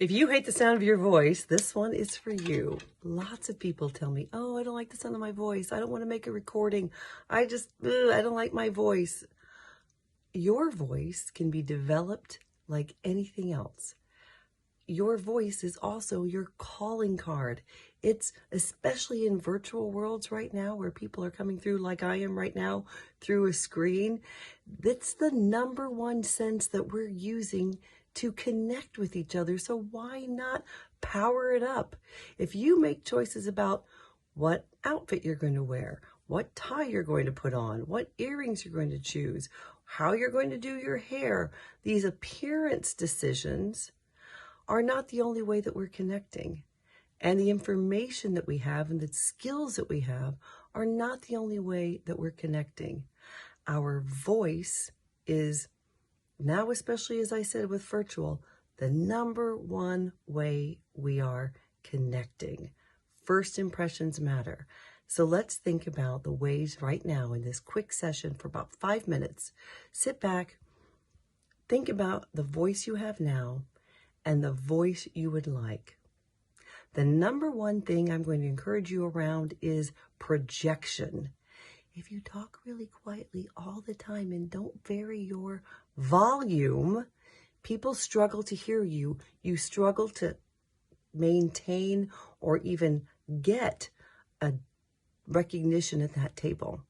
If you hate the sound of your voice, this one is for you. Lots of people tell me, oh, I don't like the sound of my voice. I don't want to make a recording. I don't like my voice. Your voice can be developed like anything else. Your voice is also your calling card. It's especially in virtual worlds right now where people are coming through like I am right now through a screen. That's the number one sense that we're using to connect with each other. So why not power it up? If you make choices about what outfit you're going to wear, what tie you're going to put on, what earrings you're going to choose, how you're going to do your hair, these appearance decisions are not the only way that we're connecting. And the information that we have and the skills that we have are not the only way that we're connecting. Our voice is now, especially as I said with virtual, the number one way we are connecting. First impressions matter. So let's think about the ways right now in this quick session for about 5 minutes. Sit back, think about the voice you have now and the voice you would like. The number one thing I'm going to encourage you around is projection. If you talk really quietly all the time and don't vary your volume, people struggle to hear you. You struggle to maintain or even get a recognition at that table.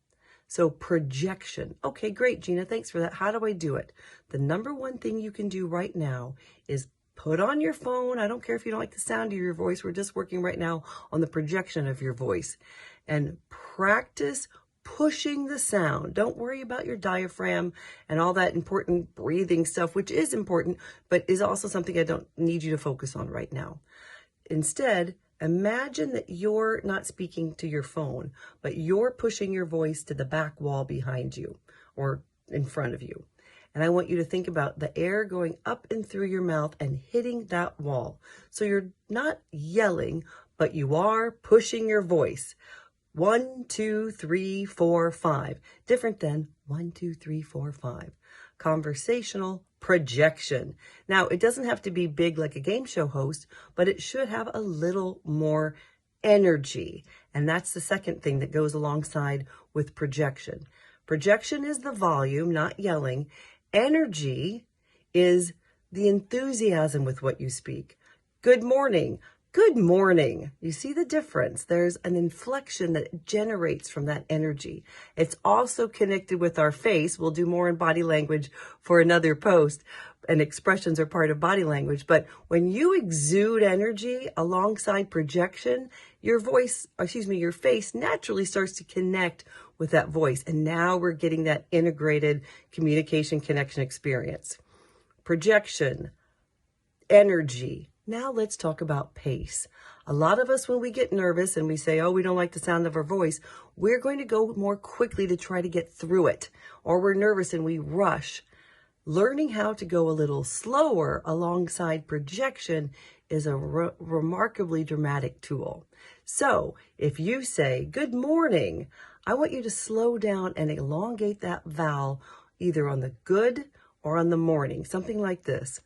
So projection. Okay, great, Gina. Thanks for that. How do I do it? The number one thing you can do right now is put on your phone. I don't care if you don't like the sound of your voice. We're just working right now on the projection of your voice. And practice pushing the sound. Don't worry about your diaphragm and all that important breathing stuff, which is important, but is also something I don't need you to focus on right now. Instead, imagine that you're not speaking to your phone, but you're pushing your voice to the back wall behind you or in front of you. And I want you to think about the air going up and through your mouth and hitting that wall. So you're not yelling, but you are pushing your voice. 1, 2, 3, 4, 5. Different than 1, 2, 3, 4, 5. Conversational projection. Now, it doesn't have to be big like a game show host, but it should have a little more energy. And that's the second thing that goes alongside with projection. Projection is the volume, not yelling. Energy is the enthusiasm with what you speak. Good morning. Good morning. You see the difference? There's an inflection that generates from that energy. It's also connected with our face. We'll do more in body language for another post, and expressions are part of body language. But when you exude energy alongside projection, your face naturally starts to connect with that voice. And now we're getting that integrated communication connection experience. Projection, energy. Now let's talk about pace. A lot of us, when we get nervous and we say, oh, we don't like the sound of our voice, we're going to go more quickly to try to get through it. Or we're nervous and we rush. Learning how to go a little slower alongside projection is a remarkably dramatic tool. So if you say, good morning, I want you to slow down and elongate that vowel either on the good or on the morning. Something like this.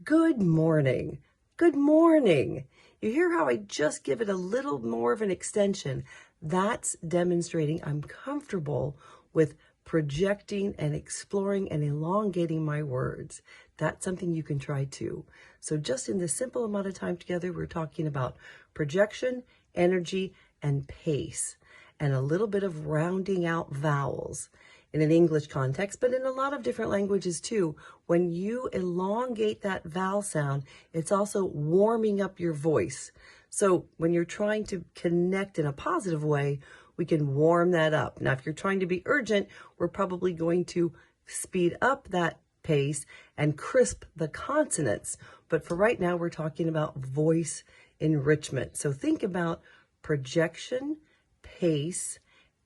Good morning. Good morning. You hear how I just give it a little more of an extension? That's demonstrating I'm comfortable with projecting and exploring and elongating my words. That's something you can try too. So just in this simple amount of time together, we're talking about projection, energy, and pace, and a little bit of rounding out vowels in an English context, but in a lot of different languages too. When you elongate that vowel sound, it's also warming up your voice. So when you're trying to connect in a positive way, we can warm that up. Now, if you're trying to be urgent, we're probably going to speed up that pace and crisp the consonants. But for right now, we're talking about voice enrichment. So think about projection, pace,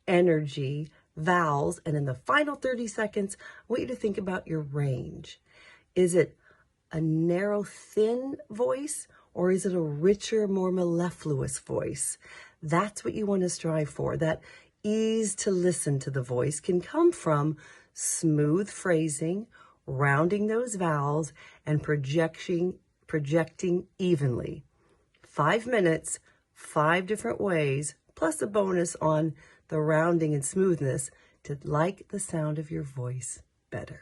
energy, vowels, and in the final 30 seconds, I want you to think about your range. Is it a narrow, thin voice, or is it a richer, more mellifluous voice? That's what you want to strive for. That ease to listen to the voice can come from smooth phrasing, rounding those vowels, and projecting projecting evenly. 5 minutes, 5 different ways, plus a bonus on the rounding and smoothness to like the sound of your voice better.